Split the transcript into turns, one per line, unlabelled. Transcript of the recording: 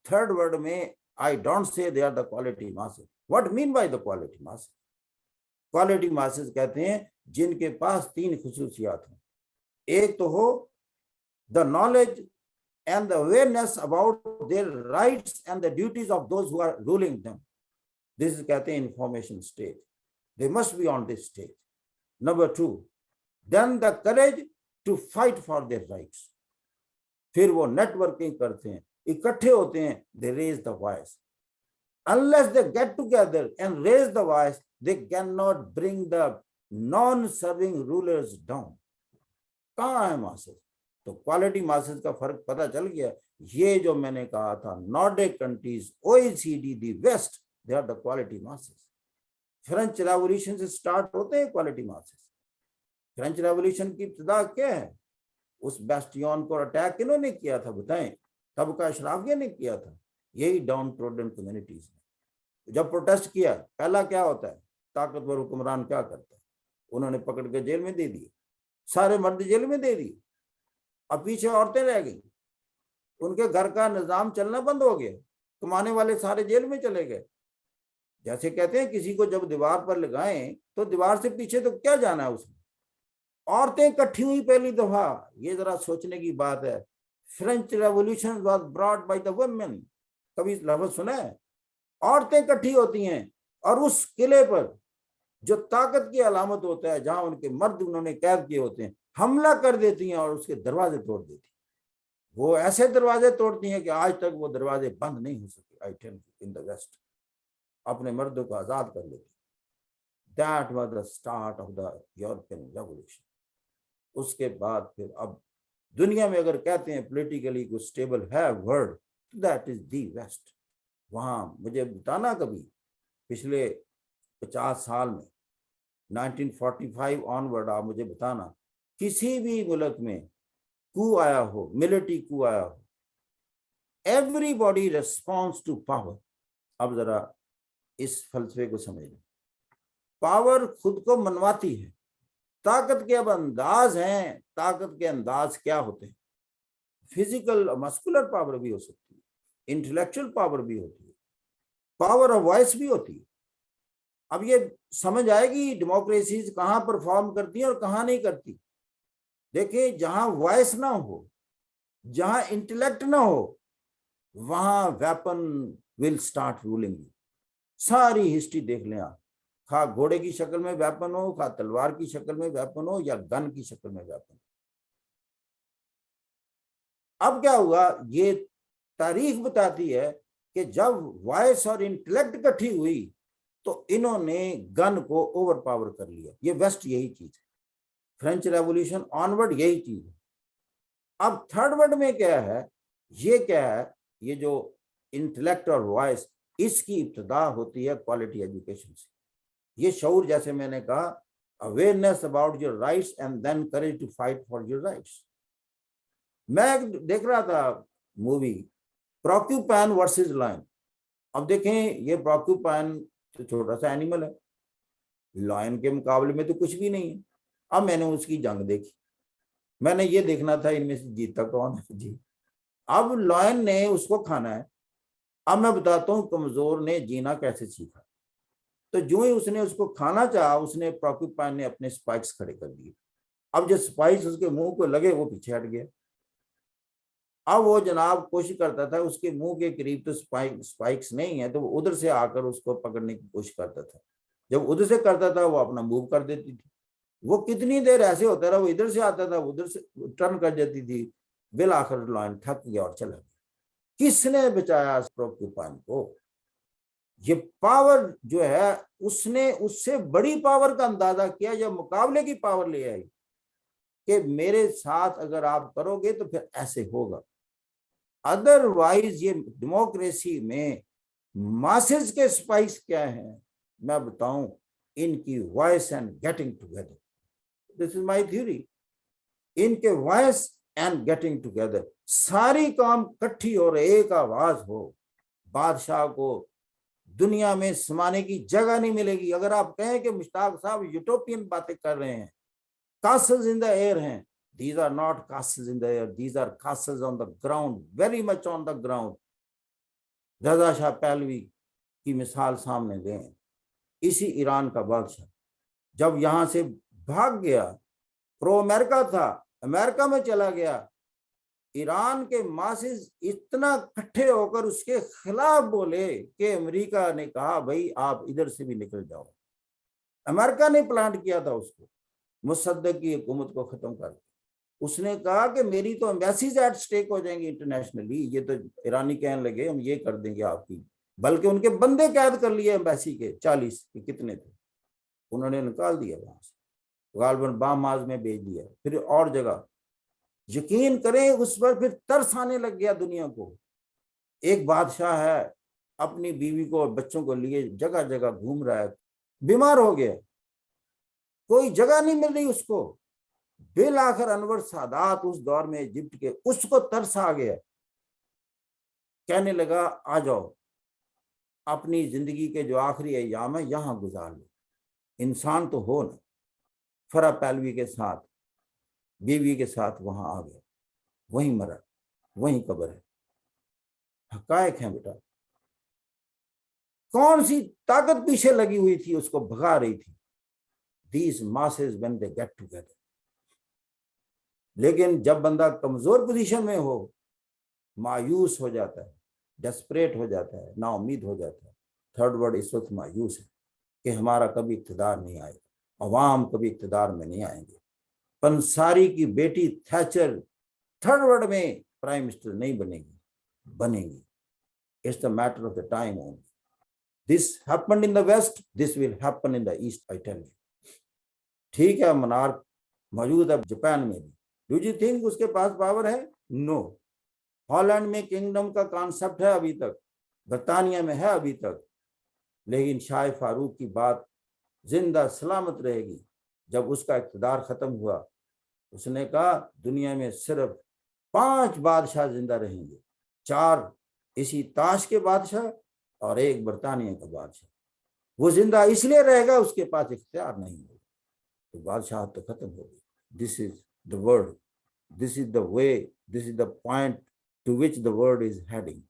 Third word میں I don't say they are the quality masses. What mean by the quality masses? Quality masses کہتے ہیں جن کے پاس 3 خصوصیات ہیں. ایک تو ہو the knowledge and the awareness about their rights and the duties of those who are ruling them. This is کہتے ہیں information stage. They must be on this stage. Number 2, then the courage to fight for their rights. پھر وہ net working کرتے ہیں, اکٹھے ہوتے ہیں, they raise the voice. Unless they get together and raise the voice, they cannot bring the non-serving rulers down. کہاں ہے masses? تو کوالٹی ماسز کا فرق پتہ چل گیا. یہ جو میں نے کہا تھا Nordic countries, OECD, the west, they are the quality masses. French revolution سے سٹارٹ ہوتے ہیں کوالٹی ماسز. فرینچ ریولیوشن کی ابتدا کیا ہے؟ اس بیسٹیون کو اٹیک کنہوں نے کیا تھا بتائیں؟ طبقہ اشرافیہ نے کیا تھا, یہی ڈاؤن ٹروڈن کمیونٹیز نے. جب پروٹیسٹ کیا, پہلا کیا ہوتا ہے؟ طاقتور حکمران کیا کرتا ہے؟ انہوں نے پکڑ کے جیل میں دے دیے, سارے مرد جیل میں دے دیے, اب پیچھے عورتیں رہ گئیں, ان کے گھر کا نظام چلنا بند ہو گیا, کمانے والے سارے جیل میں چلے گئے. جیسے کہتے ہیں کسی کو جب دیوار پر لگائیں تو دیوار سے پیچھے تو کیا جانا ہے اس میں. عورتیں اکٹھی ہوئی پہلی دفعہ, یہ ذرا سوچنے کی بات ہے. French revolution was brought by the women. کبھی لفظ سنا ہے؟ عورتیں اکٹھی ہوتی ہیں اور اس قلعے پر جو طاقت کی علامت ہوتا ہے, جہاں ان کے مرد انہوں نے قید کیے ہوتے ہیں, حملہ کر دیتی ہیں اور اس کے دروازے توڑ دیتی ہیں. وہ ایسے دروازے توڑتی ہیں کہ آج تک وہ دروازے بند نہیں ہو سکے. I tell you in the west, اپنے مردوں کو آزاد کر لیتی. That was the start of the European revolution. اس کے بعد پھر اب دنیا میں اگر کہتے ہیں پولیٹیکلی کوئی اسٹیبل ہے world, that is the West. وہاں مجھے بتانا کبھی پچھلے 50 سال میں 1945 آنورڈ آپ مجھے بتانا کسی بھی ملک میں کو آیا ہو, ملٹری کو آیا ہو, everybody response to power. اب ذرا اس فلسفے کو سمجھ لیں. پاور خود کو منواتی ہے. طاقت کے اب انداز ہیں, طاقت کے انداز کیا ہوتے ہیں؟ فزیکل مسکولر پاور بھی ہو سکتی ہے, انٹلیکچوئل پاور بھی ہوتی ہے, پاور آف وائس بھی ہوتی ہے. اب یہ سمجھ آئے گی ڈیموکریسیز کہاں پرفارم کرتی ہیں اور کہاں نہیں کرتی. دیکھیں جہاں وائس نہ ہو, جہاں انٹلیکٹ نہ ہو, وہاں ویپن ول سٹارٹ رولنگ. ساری ہسٹری دیکھ لیں آپ, خواہ گھوڑے کی شکل میں ویپن ہو, خواہ تلوار کی شکل میں ویپن ہو, یا گن کی شکل میں ویپن ہو. اب کیا ہوا, یہ تاریخ بتاتی ہے کہ جب وائس اور انٹلیکٹ اکٹھی ہوئی تو انہوں نے گن کو اوور پاور کر لیا. یہ ویسٹ یہی چیز ہے, فرینچ ریولیوشن آنورڈ یہی چیز ہے. اب تھرڈ ورڈ میں کیا ہے, یہ کیا ہے, یہ جو انٹلیکٹ اور وائس, اس کی ابتدا ہوتی ہے کوالٹی ایجوکیشن سے. یہ شعور, جیسے میں نے کہا, awareness about your rights and then courage to fight for your rights. میں دیکھ رہا تھا مووی پراکیوپین ورسز لائن. اب دیکھیں یہ پراکیوپین تو چھوٹا سا اینیمل ہے, لائن کے مقابلے میں تو کچھ بھی نہیں ہے. اب میں نے اس کی جنگ دیکھی, میں نے یہ دیکھنا تھا ان میں سے جیتا کون ہے. جی اب لائن نے اس کو کھانا ہے. اب میں بتاتا ہوں کمزور نے جینا کیسے سیکھا. تو جو ہی اس نے اس کو کھانا چاہا, اس نے پراکیوپین نے اپنے سپائکس کھڑے کر دیے. اب جو سپائکس اس کے منہ کو لگے وہ پیچھے ہٹ گیا. اب وہ جناب کوشش کرتا تھا, اس کے منہ کے قریب تو سپائکس نہیں ہے, تو وہ ادھر سے آ کر اس کو پکڑنے کی کوشش کرتا تھا. جب ادھر سے کرتا تھا وہ اپنا موو کر دیتی تھی. وہ کتنی دیر ایسے ہوتا رہا, وہ ادھر سے آتا تھا, ادھر سے ٹرن کر جاتی تھی. بالآخر لائن تھک گیا اور چلا گیا. کس نے بچایا پراکیوپین کو؟ یہ پاور جو ہے, اس نے اس سے بڑی پاور کا اندازہ کیا, جب مقابلے کی پاور لے آئی کہ میرے ساتھ اگر آپ کرو گے تو پھر ایسے ہوگا. ادر وائز یہ ڈیموکریسی میں ماسز کے سپائس کیا ہیں میں بتاؤں, ان کی voice and getting together. This is my theory. ان کے وائس اینڈ گیٹنگ ٹوگیدر, ساری کام کٹھی اور ایک آواز ہو, بادشاہ کو دنیا میں سمانے کی جگہ نہیں ملے گی. اگر آپ کہیں کہ مشتاق صاحب یوٹوپین باتیں کر رہے ہیں, کاسلز ان دا ایئر ہیں, these are not castles in the air, these are castles on the ground, very much on the ground. رضا شاہ پہلوی کی مثال سامنے دیں، اسی ایران کا بادشاہ جب یہاں سے بھاگ گیا، پرو امریکہ تھا، امریکہ میں چلا گیا، ایران کے ماسز اتنا کٹھے ہو کر اس کے خلاف بولے کہ امریکہ نے کہا بھائی آپ ادھر سے بھی نکل جاؤ۔ امریکہ نے پلانٹ کیا تھا اس کو، مصدق کی حکومت کو ختم کر دیا۔ اس نے کہا کہ میری تو ایمبیسیز ایٹ سٹیک ہو جائیں گی انٹرنیشنلی، یہ تو ایرانی کہنے لگے ہم یہ کر دیں گے آپ کی، بلکہ ان کے بندے قید کر لیے ایمبیسی کے 40 کے کتنے تھے، انہوں نے نکال دیا وہاں سے، غالباً باماز میں بھیج دیا، پھر اور جگہ۔ یقین کریں اس پر پھر ترس آنے لگ گیا دنیا کو۔ ایک بادشاہ ہے اپنی بیوی کو بچوں کو لیے جگہ جگہ گھوم رہا ہے، بیمار ہو گیا، کوئی جگہ نہیں مل رہی اس کو۔ بالآخر انور سادات اس دور میں ایجپٹ کے، اس کو ترس آ گیا، کہنے لگا آ جاؤ اپنی زندگی کے جو آخری ایام ہے یہاں گزار لو، انسان تو ہو نا۔ فرا پہلوی کے ساتھ بیوی کے ساتھ وہاں آ گیا، وہیں مرا، وہیں قبر ہے۔ حقائق ہیں بیٹا، کون سی طاقت پیچھے لگی ہوئی تھی اس کو بھگا رہی تھی؟ These masses when they get together۔ لیکن جب بندہ کمزور پوزیشن میں ہو، مایوس ہو جاتا ہے، ڈیسپریٹ ہو جاتا ہے، نا امید ہو جاتا ہے۔ تھرڈ ورڈ اس وقت مایوس ہے کہ ہمارا کبھی اقتدار نہیں آئے گا، عوام کبھی اقتدار میں نہیں آئیں گے۔ پنساری کی بیٹی تھیچر تھرڈ ورڈ میں پرائم منسٹر نہیں بنے گی، بنے گی۔ It's the matter of the time only۔ This happened in the West, this will happen in the East, I tell you۔ ٹھیک ہے منارک موجود ہے جاپان میں بھی، ڈو یو تھنک اس کے پاس پاور ہے؟ نو۔ ہالینڈ میں کنگڈم کا کانسیپٹ ہے ابھی تک، برطانیہ میں ہے ابھی تک، لیکن شاہ فاروق کی بات زندہ سلامت رہے گی۔ جب اس کا اقتدار ختم ہوا، اس نے کہا دنیا میں صرف 5 بادشاہ زندہ رہیں گے، 4 اسی تاش کے بادشاہ اور 1 برطانیہ کا بادشاہ۔ وہ زندہ اس لیے رہے گا اس کے پاس اختیار نہیں ہوگا، تو بادشاہت تو ختم ہو گئی۔ This is the word, this is the way, this is the point to which the world is heading.